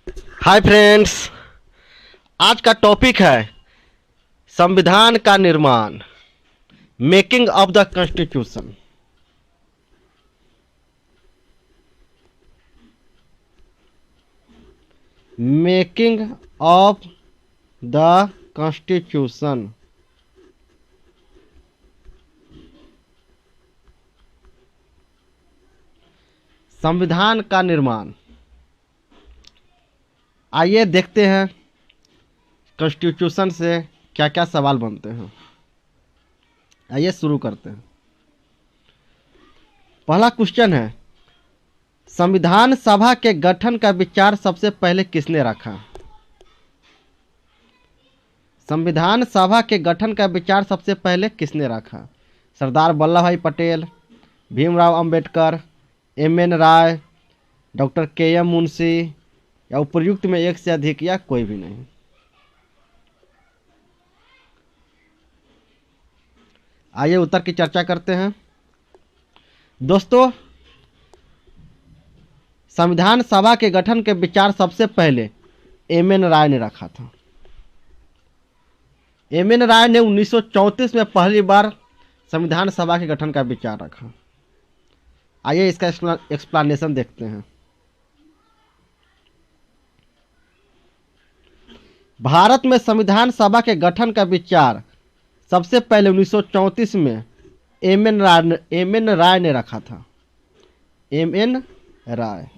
Hi friends, आज का topic है संविधान का निर्माण, making of the constitution. Making of the constitution. संविधान का निर्माण। आइए देखते हैं कॉन्स्टिट्यूशन से क्या क्या सवाल बनते हैं। आइए शुरू करते हैं। पहला क्वेश्चन है, संविधान सभा के गठन का विचार सबसे पहले किसने रखा? संविधान सभा के गठन का विचार सबसे पहले किसने रखा? सरदार वल्लभ भाई पटेल, भीमराव अंबेडकर, एम.एन. राय, डॉक्टर के.एम. मुंशी या उपर्युक्त में एक से अधिक या कोई भी नहीं। आइए उत्तर की चर्चा करते हैं। दोस्तों, संविधान सभा के गठन के विचार सबसे पहले एम.एन. राय ने रखा था। एम.एन. राय ने 1934 में पहली बार संविधान सभा के गठन का विचार रखा। आइए इसका एक्सप्लेनेशन देखते हैं। भारत में संविधान सभा के गठन का विचार सबसे पहले 1934 में एम.एन. राय ने रखा था। एम.एन. राय।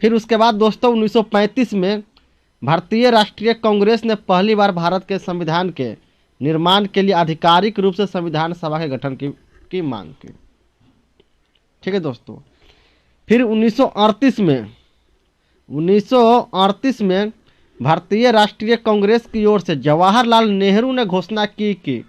फिर उसके बाद दोस्तों 1935 में भारतीय राष्ट्रीय कांग्रेस ने पहली बार भारत के संविधान के निर्माण के लिए आधिकारिक रूप से संविधान सभा के गठन की मांग की। ठीक है दोस्तों। फिर 1938 में भारतीय राष्ट्रीय कांग्रेस की ओर से जवाहरलाल नेहरू ने घोषणा की कि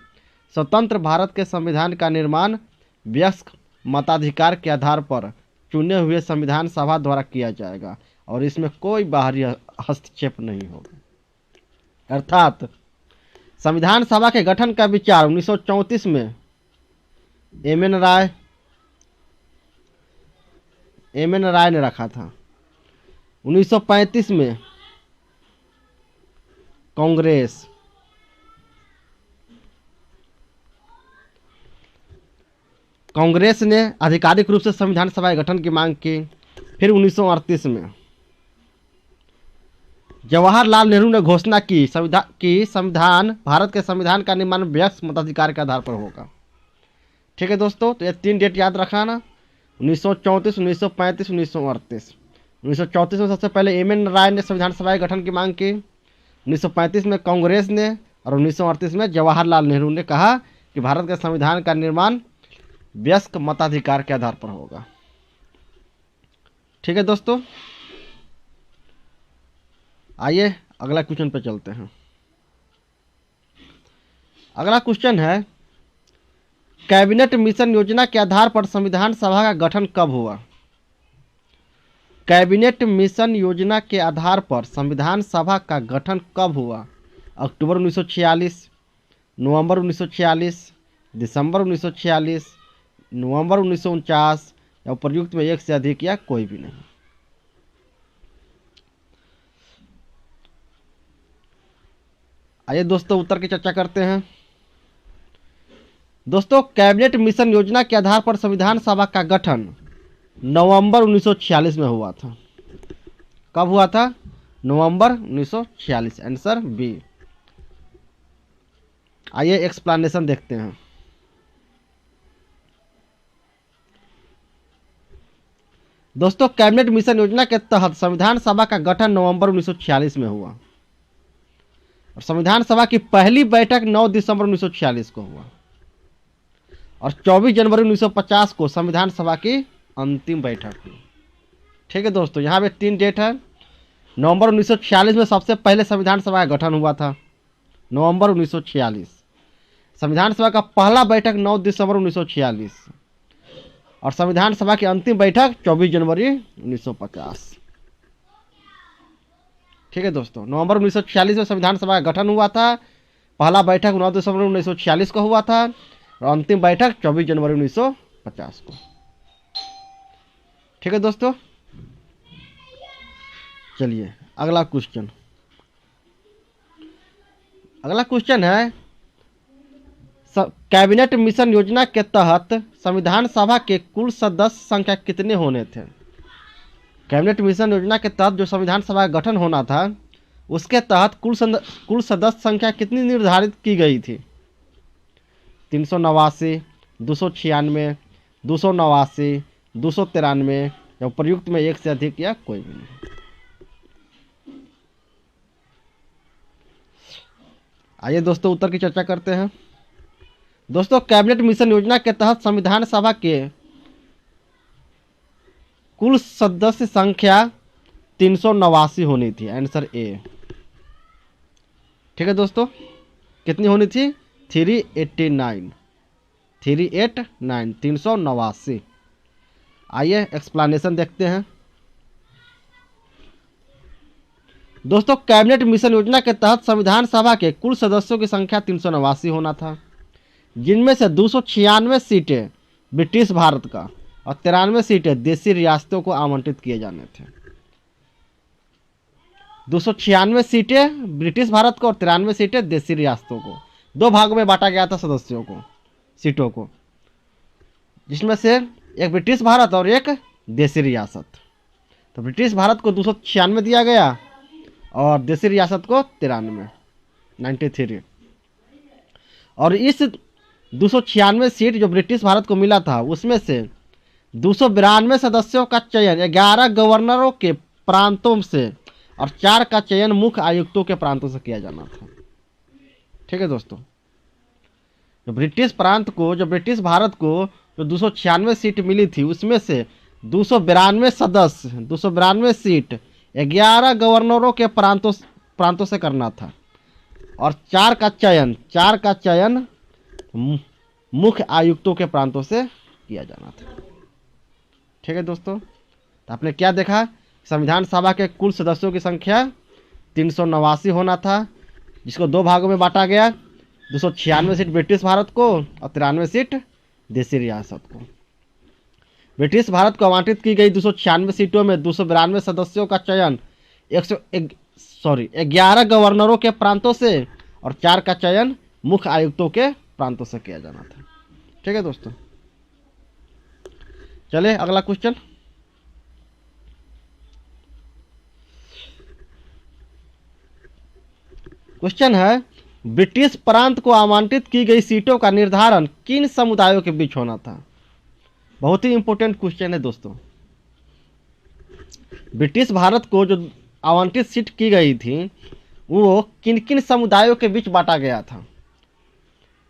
स्वतंत्र भारत के संविधान का निर्माण वयस्क मताधिकार के आधार पर चुने हुए संविधान सभा द्वारा किया जाएगा और इसमें कोई बाहरी हस्तक्षेप नहीं होगा। अर्थात संविधान सभा के गठन का विचार 1934 में एम.एन. राय ने रखा था। 1935 में कांग्रेस ने आधिकारिक रूप से संविधान सभा के गठन की मांग की। फिर 1938 में जवाहरलाल नेहरू ने घोषणा की संविधान भारत के संविधान का निर्माण वयस्क मताधिकार के आधार पर होगा। ठीक है दोस्तों, तो ये 3 डेट याद रखना, 1934, 1935, 1938। 1934 में सबसे पहले एम.एन. राय ने संविधान सभा के गठन की मांग की। 1935 में कांग्रेस ने और 1938 में जवाहरलाल नेहरू ने कहा कि भारत के संविधान का निर्माण वयस्क मताधिकार के आधार पर होगा। ठीक है दोस्तों, आइए अगला क्वेश्चन पे चलते हैं। अगला क्वेश्चन है, कैबिनेट मिशन योजना के आधार पर संविधान सभा का गठन कब हुआ? कैबिनेट मिशन योजना के आधार पर संविधान सभा का गठन कब हुआ? अक्टूबर 1946, नवंबर 1946, दिसंबर 1946, नवंबर 1949 या उपर्युक्त में एक से अधिक या कोई भी नहीं। आइए दोस्तों उत्तर की चर्चा करते हैं। दोस्तों, कैबिनेट मिशन योजना के आधार पर संविधान सभा का गठन नवंबर 1946 में हुआ था। कब हुआ था? नवंबर 1946। Answer B. आइए एक्सप्लेनेशन देखते हैं। दोस्तों, कैबिनेट मिशन योजना के तहत संविधान सभा का गठन नवंबर 1946 में हुआ और संविधान सभा की पहली बैठक 9 दिसंबर 1946 को हुआ और 24 जनवरी 1950 को संविधान सभा की अंतिम बैठक हुई। ठीक है दोस्तों, यहाँ पे 3 डेट है। नवंबर 1946 में सबसे पहले संविधान सभा का गठन हुआ था, नवंबर 1946। संविधान सभा का पहला बैठक 9 दिसंबर 1946 और संविधान सभा की अंतिम बैठक 24 जनवरी 1950। ठीक है दोस्तों, नवंबर 1946 में संविधान सभा का गठन हुआ था, पहला बैठक 9 दिसंबर 1946 को हुआ था और अंतिम बैठक 24 जनवरी 1950 को। ठीक है दोस्तों, चलिए अगला क्वेश्चन। अगला क्वेश्चन है कैबिनेट मिशन योजना के तहत संविधान सभा के कुल सदस्य संख्या कितने होने थे। कैबिनेट मिशन योजना के तहत जो संविधान सभा का गठन होना था उसके तहत कुल सदस्य संख्या कितनी निर्धारित की गई थी। 389, 296, 289, 293 या प्रयुक्त में एक से अधिक या कोई भी नहीं। आइए दोस्तों उत्तर की चर्चा करते हैं। दोस्तों कैबिनेट मिशन योजना के तहत संविधान सभा के कुल सदस्य संख्या 389 होनी थी। Answer A. ठीक है दोस्तों, कितनी होनी थी? 389, 389। आइए एक्सप्लेनेशन देखते हैं। दोस्तों कैबिनेट मिशन योजना के तहत संविधान सभा के कुल सदस्यों की संख्या 389 होना था, जिनमें से 296 सीटें ब्रिटिश भारत का और 93 सीटें देशी रियासतों को आवंटित किए जाने थे। 296 सीटें ब्रिटिश भारत को और 93 सीटें देशी रियासतों को, दो भागों में बांटा गया था सदस्यों को, सीटों को, जिसमें से एक ब्रिटिश भारत और एक देशी रियासत। तो ब्रिटिश भारत को 296 दिया गया और देशी रियासत को 93। और इस 296 सीट जो ब्रिटिश भारत को मिला था उसमें से 292 सदस्यों का चयन 11 गवर्नरों के प्रांतों से और 4 का चयन मुख्य आयुक्तों के प्रांतों से किया जाना था। ठीक है दोस्तों, जो ब्रिटिश भारत को जो 296 सीट मिली थी उसमें से 292 सीट 11 गवर्नरों के प्रांतों से करना था और 4 का चयन मुख्य आयुक्तों के प्रांतों से किया जाना था। ठीक है दोस्तों, तो आपने क्या देखा, संविधान सभा के कुल सदस्यों की संख्या 389 होना था, जिसको दो भागों में बांटा गया। 296 सीट ब्रिटिश भारत को और 93 सीट देशी रियासत को। ब्रिटिश भारत को आवंटित की गई 296 सीटों में 292 सदस्यों का चयन 11 गवर्नरों के प्रांतों से और 4 का चयन मुख्य आयुक्तों के प्रांतों से किया जाना था। ठीक है दोस्तों, चलिए अगला क्वेश्चन। क्वेश्चन है ब्रिटिश प्रांत को आवंटित की गई सीटों का निर्धारण किन समुदायों के बीच होना था। बहुत ही इंपॉर्टेंट क्वेश्चन है दोस्तों। ब्रिटिश भारत को जो आवंटित सीट की गई थी वो किन किन समुदायों के बीच बांटा गया था।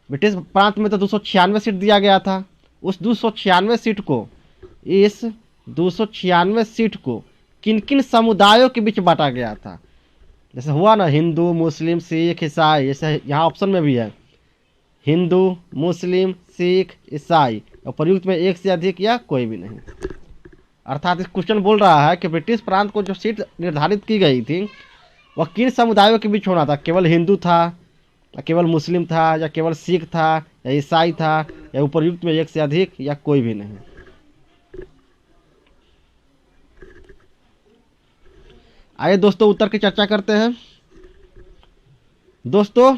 ब्रिटिश प्रांत में तो 296 सीट दिया गया था। उस 296 सीट को किन किन समुदायों के बीच बांटा गया था। जैसे हुआ ना हिंदू, मुस्लिम, सिख, ईसाई, जैसे यहाँ ऑप्शन में भी है हिंदू, मुस्लिम, सिख, ईसाई और प्रयुक्त में एक से अधिक या कोई भी नहीं। अर्थात इस क्वेश्चन बोल रहा है कि ब्रिटिश प्रांत को जो सीट निर्धारित की गई थी वह किन समुदायों के बीच होना था। केवल हिंदू था या केवल मुस्लिम था या केवल सिख था या ईसाई था या उपयुक्त में एक से अधिक या कोई भी नहीं। आइए दोस्तों उत्तर की चर्चा करते हैं। दोस्तों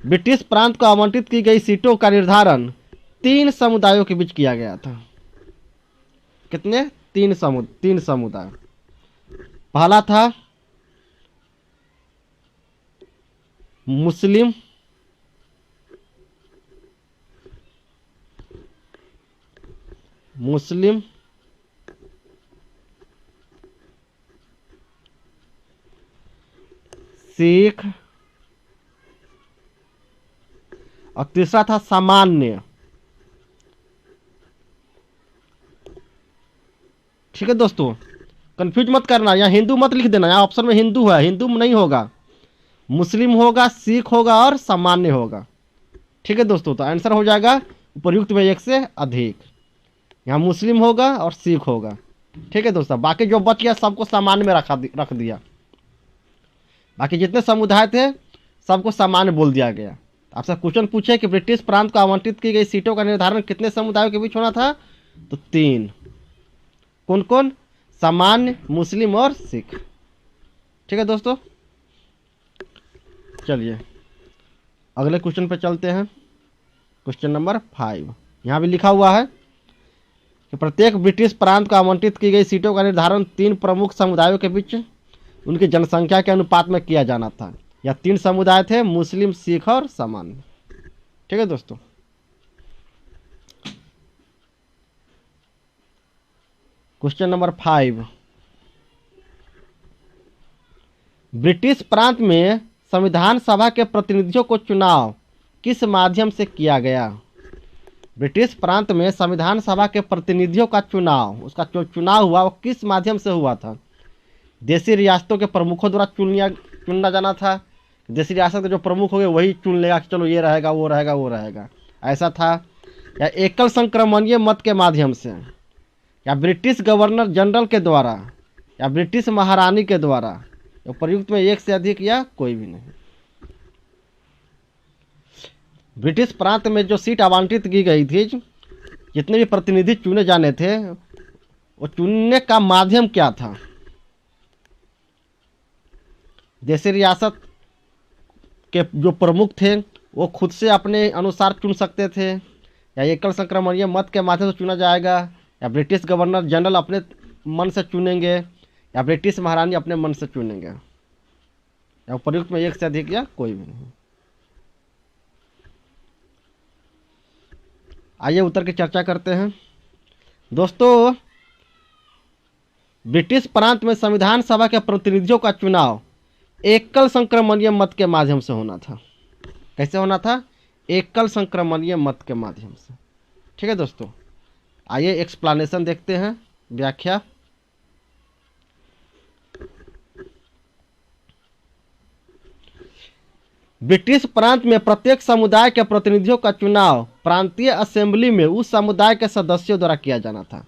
ब्रिटिश प्रांत को आवंटित की गई सीटों का निर्धारण 3 समुदायों के बीच किया गया था। कितने? 3 समुदाय। पहला था मुस्लिम, सिख और तीसरा था सामान्य। ठीक है दोस्तों, कंफ्यूज मत करना, यहाँ हिंदू मत लिख देना। यहाँ ऑप्शन में हिंदू है, हिंदू नहीं होगा, मुस्लिम होगा, सिख होगा और सामान्य होगा। ठीक है दोस्तों, तो आंसर हो जाएगा उपयुक्त में एक से अधिक। यहाँ मुस्लिम होगा और सिख होगा। ठीक है दोस्तों, बाकी जो बच गया सबको सामान्य में रख दिया। बाकी जितने समुदाय थे सबको सामान्य बोल दिया गया। आपसे क्वेश्चन पूछे कि ब्रिटिश प्रांत को आवंटित की गई सीटों का निर्धारण कितने समुदायों के बीच होना था, तो 3। कौन कौन? सामान्य, मुस्लिम और सिख। ठीक है दोस्तों, चलिए अगले क्वेश्चन पे चलते हैं। क्वेश्चन नंबर 5 यहाँ भी लिखा हुआ है कि प्रत्येक ब्रिटिश प्रांत को आवंटित की गई सीटों का निर्धारण 3 प्रमुख समुदायों के बीच उनकी जनसंख्या के अनुपात में किया जाना था। यह 3 समुदाय थे, मुस्लिम, सिख और सामान्य। ठीक है दोस्तों, क्वेश्चन नंबर 5, ब्रिटिश प्रांत में संविधान सभा के प्रतिनिधियों को चुनाव किस माध्यम से किया गया? ब्रिटिश प्रांत में संविधान सभा के प्रतिनिधियों का चुनाव, उसका जो चुनाव हुआ वो किस माध्यम से हुआ था? देशी रियासतों के प्रमुखों द्वारा चुनना जाना था। देशी रियासत के जो प्रमुख हो गए वही चुन लेगा कि चलो ये रहेगा, वो रहेगा, वो रहेगा, ऐसा था। या एकल संक्रमणीय मत के माध्यम से, या ब्रिटिश गवर्नर जनरल के द्वारा, या ब्रिटिश महारानी के द्वारा, या प्रयुक्त में एक से अधिक, या कोई भी नहीं। ब्रिटिश प्रांत में जो सीट आवंटित की गई थी, जितने भी प्रतिनिधि चुने जाने थे, वो चुनने का माध्यम क्या था? देशी रियासत के जो प्रमुख थे वो खुद से अपने अनुसार चुन सकते थे, या एकल संक्रमणीय मत के माध्यम से चुना जाएगा, या ब्रिटिश गवर्नर जनरल अपने मन से चुनेंगे, या ब्रिटिश महारानी अपने मन से चुनेंगे, या प्रयुक्त में एक से अधिक, या कोई भी नहीं। आइए उत्तर की चर्चा करते हैं। दोस्तों, ब्रिटिश प्रांत में संविधान सभा के प्रतिनिधियों का चुनाव एकल संक्रमणीय मत के माध्यम से होना था। कैसे होना था? एकल संक्रमणीय मत के माध्यम से। ठीक है दोस्तों, आइए एक्सप्लेनेशन देखते हैं, व्याख्या। ब्रिटिश प्रांत में प्रत्येक समुदाय के प्रतिनिधियों का चुनाव प्रांतीय असेंबली में उस समुदाय के सदस्यों द्वारा किया जाना था।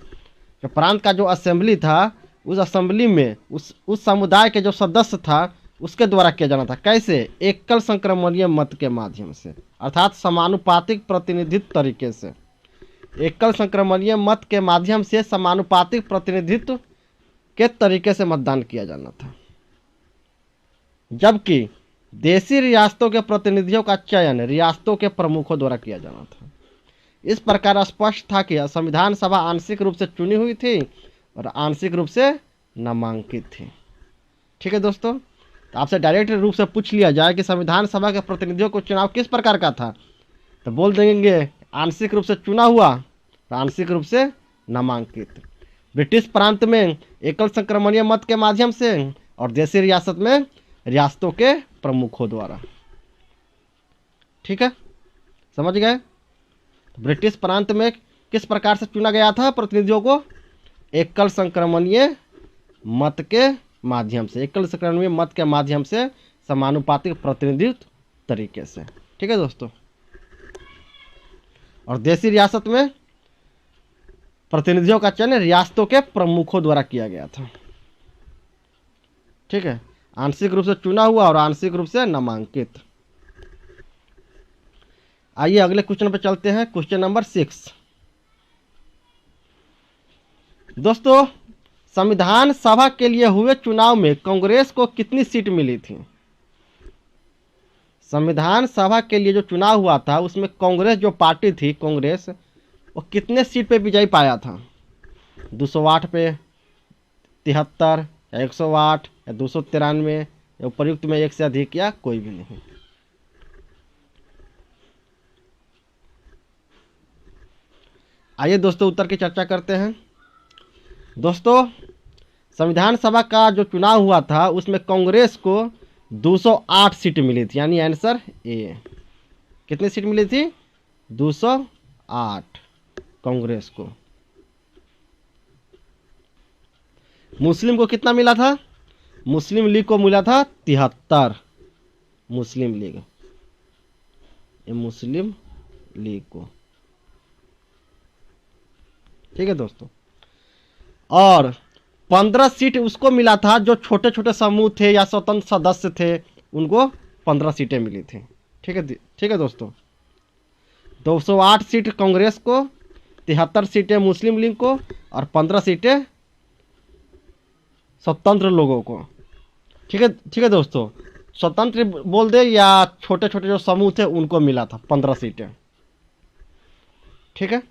जो प्रांत का जो असेंबली था, उस असेंबली में उस समुदाय के जो सदस्य था उसके द्वारा किया जाना था। कैसे? एकल संक्रमणीय मत के माध्यम से, अर्थात समानुपातिक प्रतिनिधित्व तरीके से। एकल संक्रमणीय मत के माध्यम से समानुपातिक प्रतिनिधित्व के तरीके से मतदान किया जाना था। जबकि देशी रियासतों के प्रतिनिधियों का चयन रियासतों के प्रमुखों द्वारा किया जाना था। इस प्रकार स्पष्ट था कि संविधान सभा आंशिक रूप से चुनी हुई थी और आंशिक रूप से नामांकित थी। ठीक है दोस्तों, तो आपसे डायरेक्ट रूप से पूछ लिया जाए कि संविधान सभा के प्रतिनिधियों को चुनाव किस प्रकार का था, तो बोल देंगे आंशिक रूप से चुना हुआ और आंशिक रूप से नामांकित। ब्रिटिश प्रांत में एकल संक्रमणीय मत के माध्यम से, और देशी रियासत में रियासतों के प्रमुखों द्वारा। ठीक है, समझ गए? तो ब्रिटिश प्रांत में किस प्रकार से चुना गया था प्रतिनिधियों को? एकल संक्रमणीय मत के माध्यम से, एकल संक्रमणीय मत के माध्यम से समानुपातिक प्रतिनिधित्व तरीके से। ठीक है दोस्तों, और देशी रियासत में प्रतिनिधियों का चयन रियासतों के प्रमुखों द्वारा किया गया था। ठीक है, आंशिक रूप से चुना हुआ और आंशिक रूप से नामांकित। आइए अगले क्वेश्चन पर चलते हैं। Question number 6। दोस्तों, संविधान सभा के लिए हुए चुनाव में कांग्रेस को कितनी सीट मिली थी? संविधान सभा के लिए जो चुनाव हुआ था उसमें कांग्रेस जो पार्टी थी, कांग्रेस, वो कितने सीट पे विजय पाया था? 208 पे, 73 या 108 या 293 या उपयुक्त में एक से अधिक, या कोई भी नहीं। आइए दोस्तों उत्तर की चर्चा करते हैं। दोस्तों, संविधान सभा का जो चुनाव हुआ था उसमें कांग्रेस को 208 सीट मिली थी, यानी आंसर ए। कितनी सीट मिली थी? 208 कांग्रेस को। मुस्लिम को कितना मिला था? मुस्लिम लीग को मिला था 73। मुस्लिम लीग, ये मुस्लिम लीग को। ठीक है दोस्तों, और 15 सीट उसको मिला था जो छोटे छोटे समूह थे या स्वतंत्र सदस्य थे, उनको 15 सीटें मिली थी। ठीक है दोस्तों, 208 सीट कांग्रेस को, 73 सीटें मुस्लिम लीग को और 15 सीटें स्वतंत्र लोगों को। ठीक है दोस्तों, स्वतंत्र बोल दे या छोटे छोटे जो समूह थे उनको मिला था 15 सीटें। ठीक है,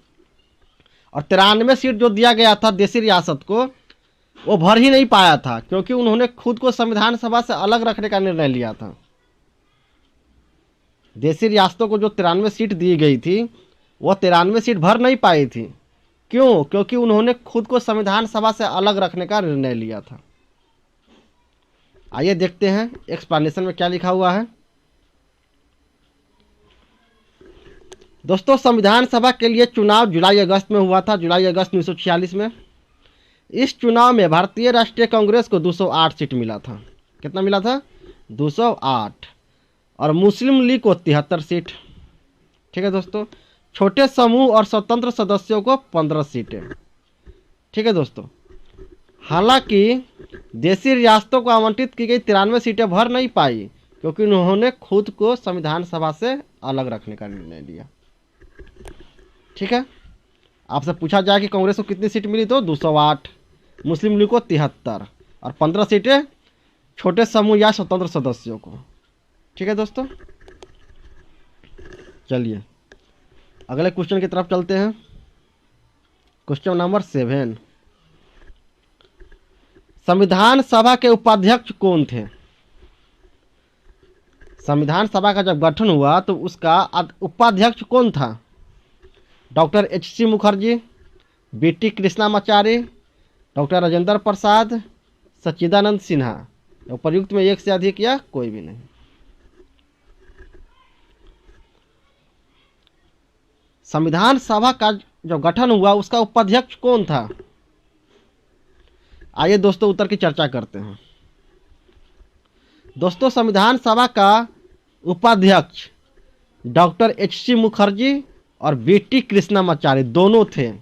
और 93 सीट जो दिया गया था देसी रियासत को, वो भर ही नहीं पाया था क्योंकि उन्होंने खुद को संविधान सभा से अलग रखने का निर्णय लिया था। देसी रियासतों को जो 93 सीट दी गई थी वो 93 सीट भर नहीं पाई थी। क्यों? क्योंकि उन्होंने खुद को संविधान सभा से अलग रखने का निर्णय लिया था। आइए देखते हैं एक्सप्लेनेशन में क्या लिखा हुआ है। दोस्तों, संविधान सभा के लिए चुनाव जुलाई अगस्त में हुआ था, जुलाई अगस्त 1946 में। इस चुनाव में भारतीय राष्ट्रीय कांग्रेस को 208 सीट मिला था। कितना मिला था? 208। और मुस्लिम लीग को 73 सीट। ठीक है दोस्तों, छोटे समूह और स्वतंत्र सदस्यों को 15 सीटें। ठीक है दोस्तों, हालांकि देसी रियासतों को आवंटित की गई 93 सीटें भर नहीं पाई क्योंकि उन्होंने खुद को संविधान सभा से अलग रखने का निर्णय लिया। ठीक है, आपसे पूछा जाए कि कांग्रेस को कितनी सीट मिली तो 208, मुस्लिम लीग को 73 और 15 सीटें छोटे समूह या स्वतंत्र सदस्यों को। ठीक है दोस्तों, चलिए अगले क्वेश्चन की तरफ चलते हैं। क्वेश्चन नंबर 7, संविधान सभा के उपाध्यक्ष कौन थे? संविधान सभा का जब गठन हुआ तो उसका उपाध्यक्ष कौन था? Doctor H C. Mukherjee, B T. Krishnamachari, doctor Rajendra Prasad, Sachchidanand Sinha. उपर्युक्त में एक से अधिक या कोई भी नहीं। संविधान सभा का जो गठन हुआ उसका उपाध्यक्ष कौन था? आइए दोस्तों उत्तर की चर्चा करते हैं। दोस्तों, संविधान सभा का उपाध्यक्ष डॉक्टर एच.सी. मुखर्जी और बी.टी. कृष्णामाचारी दोनों थे।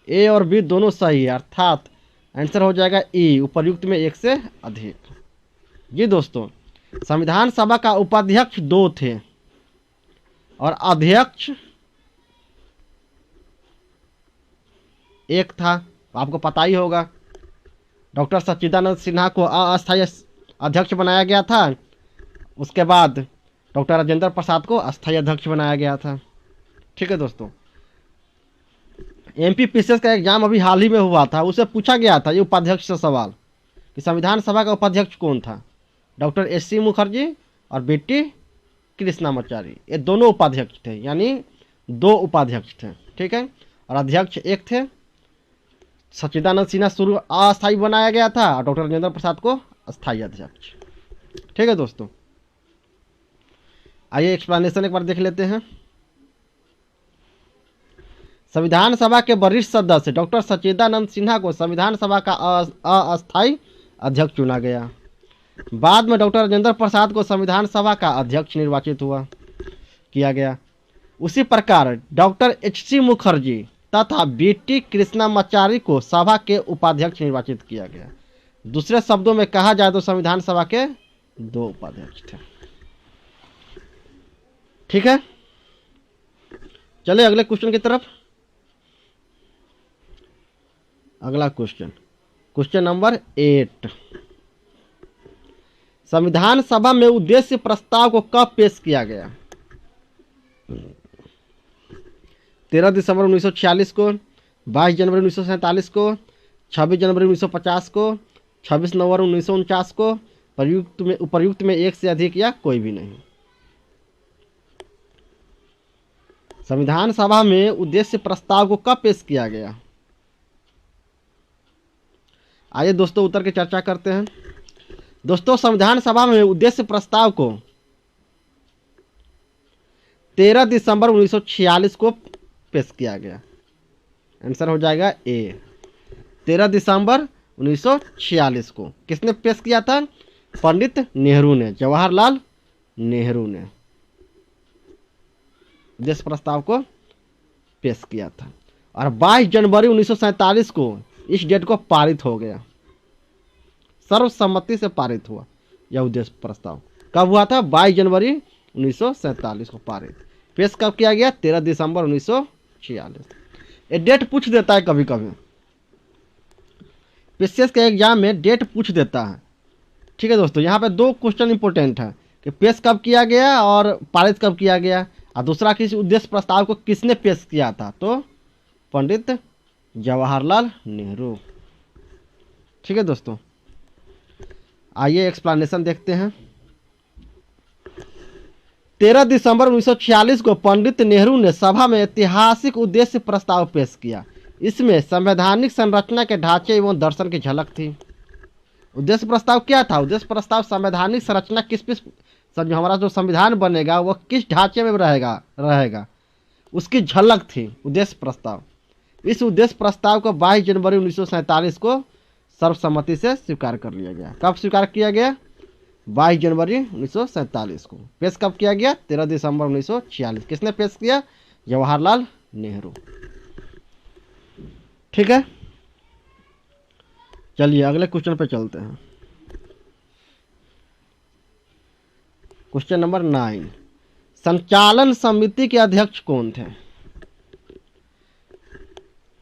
ए और बी दोनों सही है, अर्थात आंसर हो जाएगा ई, उपर्युक्त में एक से अधिक। जी दोस्तों, संविधान सभा का उपाध्यक्ष 2 थे और अध्यक्ष 1 था। आपको पता ही होगा, डॉक्टर सच्चिदानंद सिन्हा को अस्थायी अध्यक्ष बनाया गया था। उसके बाद डॉक्टर राजेंद्र प्रसाद को अस्थायी अध्यक्ष बनाया गया था। ठीक है दोस्तों, एमपीपीसीएस का एग्जाम अभी हाल ही में हुआ था, उसे पूछा गया था ये उपाध्यक्ष से सवाल कि संविधान सभा का उपाध्यक्ष कौन था? Doctor H C. मुखर्जी और बी.टी. कृष्णामाचारी, ये दोनों उपाध्यक्ष थे, यानी 2 उपाध्यक्ष थे। ठीक है, और अध्यक्ष 1 थे। सच्चिदानंद सिन्हा शुरू अस्थायी बनाया गया था और डॉक्टर राजेंद्र प्रसाद को अस्थायी अध्यक्ष। ठीक है दोस्तों, आइए एक्सप्लेनेशन एक बार देख लेते हैं। संविधान सभा के वरिष्ठ सदस्य डॉक्टर सच्चिदानंद सिन्हा को संविधान सभा का अस्थायी अध्यक्ष चुना गया। बाद में डॉक्टर राजेंद्र प्रसाद को संविधान सभा का अध्यक्ष निर्वाचित किया गया। उसी प्रकार डॉक्टर एच.सी. मुखर्जी तथा बी.टी. कृष्णामाचारी को सभा के उपाध्यक्ष निर्वाचित किया गया। दूसरे शब्दों में कहा जाए तो संविधान सभा के 2 उपाध्यक्ष थे। ठीक है, चलिए अगले क्वेश्चन की तरफ। अगला क्वेश्चन नंबर 8, संविधान सभा में उद्देश्य प्रस्ताव को कब पेश किया गया? 13 दिसंबर 1946 को, 22 जनवरी 1947 को, 26 जनवरी 1950 को, 26 नवंबर 1949 को, उपर्युक्त में एक से अधिक या कोई भी नहीं। संविधान सभा में उद्देश्य प्रस्ताव को कब पेश किया गया? आइए दोस्तों उत्तर की चर्चा करते हैं। दोस्तों, संविधान सभा में उद्देश्य प्रस्ताव को 13 दिसंबर 1946 को पेश किया गया। आंसर हो जाएगा ए, 13 दिसंबर 1946 को। किसने पेश किया था? पंडित नेहरू ने, जवाहरलाल नेहरू ने उद्देश्य प्रस्ताव को पेश किया था। और 22 जनवरी 1947 को इस डेट को पारित हो गया, सर्वसम्मति से पारित हुआ यह उद्देश्य प्रस्ताव। कब हुआ था? 22 जनवरी 1947 को पारित। पेश कब किया गया? 13 दिसंबर 1946। ये डेट पूछ देता है कभी कभी, पीसीएस के एग्जाम में डेट पूछ देता है। ठीक है दोस्तों, यहाँ पे दो क्वेश्चन इंपॉर्टेंट है कि पेश कब किया गया और पारित कब किया गया, और दूसरा किस उद्देश्य प्रस्ताव को किसने पेश किया था, तो पंडित जवाहरलाल नेहरू। ठीक है दोस्तों, आइए एक्सप्लेनेशन देखते हैं। 13 दिसंबर 1946 को पंडित नेहरू ने सभा में ऐतिहासिक उद्देश्य प्रस्ताव पेश किया। इसमें संवैधानिक संरचना के ढांचे एवं दर्शन की झलक थी। उद्देश्य प्रस्ताव क्या था? उद्देश्य प्रस्ताव संवैधानिक संरचना जो हमारा जो संविधान बनेगा वो किस ढांचे में रहेगा उसकी झलक थी उद्देश्य प्रस्ताव। इस उद्देश्य प्रस्ताव को 22 जनवरी 1947 को सर्वसम्मति से स्वीकार कर लिया गया। कब स्वीकार किया गया? 22 जनवरी 1947 को। पेश कब किया गया? 13 दिसंबर 1946। किसने पेश किया? जवाहरलाल नेहरू। ठीक है, चलिए अगले क्वेश्चन पे चलते हैं। क्वेश्चन नंबर 9, संचालन समिति के अध्यक्ष कौन थे?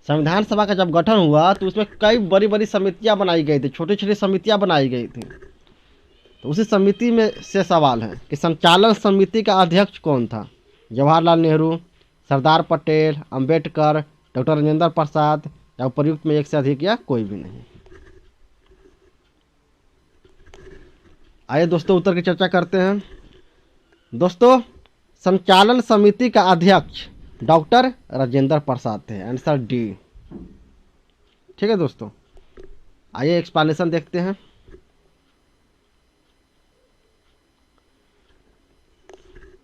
संविधान सभा का जब गठन हुआ तो उसमें कई बड़ी बड़ी समितियां बनाई गई थी, छोटी छोटी समितियां बनाई गई थी। तो उसी समिति में से सवाल है कि संचालन समिति का अध्यक्ष कौन था? जवाहरलाल नेहरू, सरदार पटेल, अंबेडकर, डॉक्टर राजेंद्र प्रसाद, या उपर्युक्त में एक से अधिक या कोई भी नहीं। आइए दोस्तों उत्तर की चर्चा करते हैं। दोस्तों, संचालन समिति का अध्यक्ष डॉक्टर राजेंद्र प्रसाद थे। Answer D. ठीक है दोस्तों, आइए एक्सप्लेनेशन देखते हैं।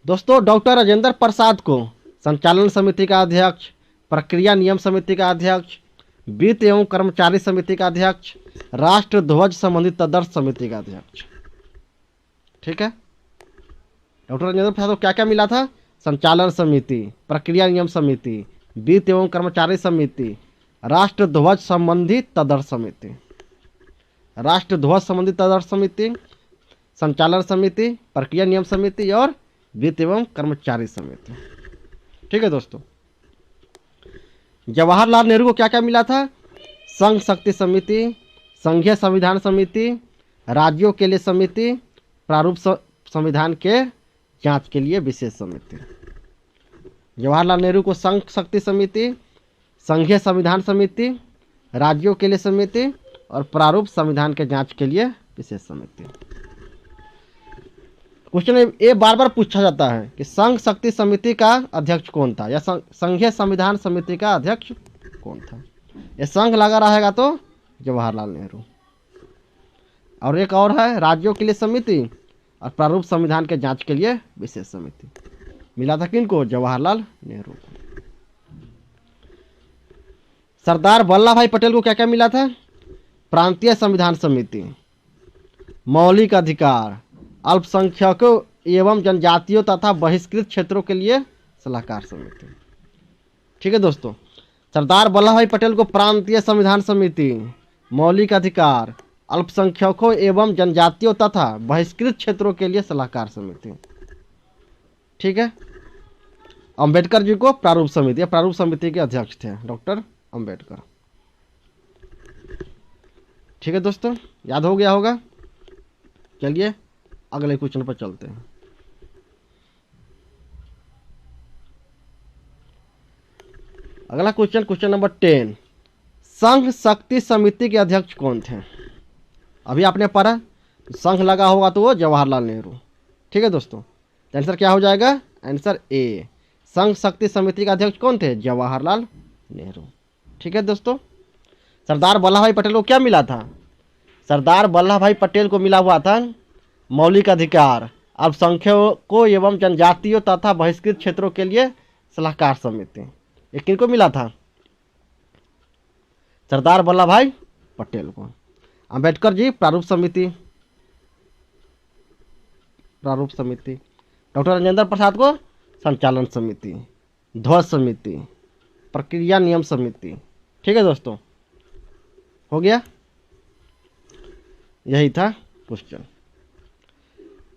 दोस्तों, डॉक्टर राजेंद्र प्रसाद को संचालन समिति का अध्यक्ष, प्रक्रिया नियम समिति का अध्यक्ष, वित्त एवं कर्मचारी समिति का अध्यक्ष, राष्ट्र ध्वज संबंधित तदर्थ समिति का अध्यक्ष। ठीक है, डॉक्टर राजेंद्र प्रसाद को क्या क्या मिला था? संचालन समिति, प्रक्रिया नियम समिति, वित्त एवं कर्मचारी समिति, राष्ट्र ध्वज संबंधी तदर्थ समिति। राष्ट्र ध्वज संबंधी तदर्थ समिति, संचालन समिति, प्रक्रिया नियम समिति और वित्त एवं कर्मचारी समिति। ठीक है दोस्तों, जवाहरलाल नेहरू को क्या क्या मिला था? संघ शक्ति समिति, संघीय संविधान समिति, राज्यों के लिए समिति, प्रारूप संविधान के जांच के लिए विशेष समिति। जवाहरलाल नेहरू को संघ शक्ति समिति, संघीय संविधान समिति, राज्यों के लिए समिति और प्रारूप संविधान के जांच के लिए विशेष समिति। क्वेश्चन ये बार बार पूछा जाता है कि संघ शक्ति समिति का अध्यक्ष कौन था या संघीय संविधान समिति का अध्यक्ष कौन था। ये संघ लगा रहेगा तो जवाहरलाल नेहरू, और एक और है राज्यों के लिए समिति और प्रारूप संविधान के जांच के लिए विशेष समिति। मिला था किनको? जवाहरलाल नेहरू। सरदार वल्लभ भाई पटेल को क्या क्या मिला था? प्रांतीय संविधान समिति, मौलिक अधिकार, अल्पसंख्यकों एवं जनजातियों तथा बहिष्कृत क्षेत्रों के लिए सलाहकार समिति। ठीक है दोस्तों, सरदार वल्लभ भाई पटेल को प्रांतीय संविधान समिति, मौलिक अधिकार, अल्पसंख्यकों एवं जनजातियों तथा बहिष्कृत क्षेत्रों के लिए सलाहकार समिति। ठीक है, अंबेडकर जी को प्रारूप समिति, प्रारूप समिति के अध्यक्ष थे डॉक्टर अंबेडकर। ठीक है दोस्तों, याद हो गया होगा। चलिए अगले क्वेश्चन पर चलते हैं। अगला क्वेश्चन, क्वेश्चन नंबर 10, संघ शक्ति समिति के अध्यक्ष कौन थे? अभी आपने पढ़ा, संघ लगा होगा तो वो जवाहरलाल नेहरू। ठीक है दोस्तों, आंसर क्या हो जाएगा? Answer A. संघ शक्ति समिति का अध्यक्ष कौन थे? जवाहरलाल नेहरू। ठीक है दोस्तों, सरदार वल्लभ भाई पटेल को क्या मिला था? सरदार वल्लभ भाई पटेल को मिला हुआ था मौलिक अधिकार, अल्पसंख्यकों एवं जनजातियों तथा बहिष्कृत क्षेत्रों के लिए सलाहकार समिति। ये किनको मिला था? सरदार वल्लभ भाई पटेल को। अंबेडकर जी प्रारूप समिति, डॉक्टर राजेंद्र प्रसाद को संचालन समिति, ध्वज समिति, प्रक्रिया नियम समिति। ठीक है दोस्तों, हो गया, यही था क्वेश्चन।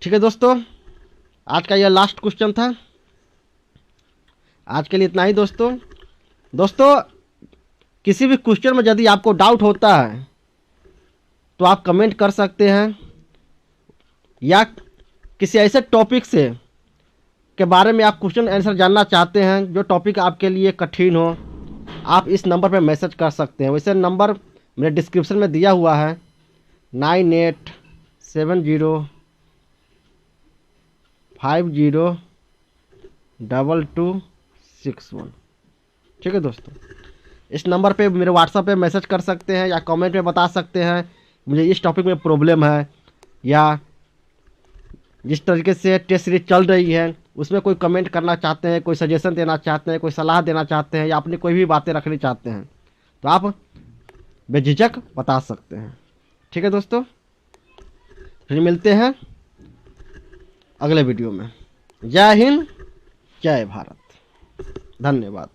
ठीक है दोस्तों, आज का यह लास्ट क्वेश्चन था। आज के लिए इतना ही दोस्तों किसी भी क्वेश्चन में यदि आपको डाउट होता है तो आप कमेंट कर सकते हैं, या किसी ऐसे टॉपिक से के बारे में आप क्वेश्चन आंसर जानना चाहते हैं जो टॉपिक आपके लिए कठिन हो, आप इस नंबर पर मैसेज कर सकते हैं। वैसे नंबर मेरे डिस्क्रिप्शन में दिया हुआ है 9870502261। ठीक है दोस्तों, इस नंबर पे मेरे व्हाट्सएप पे मैसेज कर सकते हैं या कमेंट में बता सकते हैं मुझे इस टॉपिक में प्रॉब्लम है, या जिस तरीके से टेस्ट सीरीज चल रही है उसमें कोई कमेंट करना चाहते हैं, कोई सजेशन देना चाहते हैं, कोई सलाह देना चाहते हैं, या अपनी कोई भी बातें रखनी चाहते हैं तो आप बेझिझक बता सकते हैं। ठीक है दोस्तों, फिर मिलते हैं अगले वीडियो में। जय हिंद, जय भारत, धन्यवाद।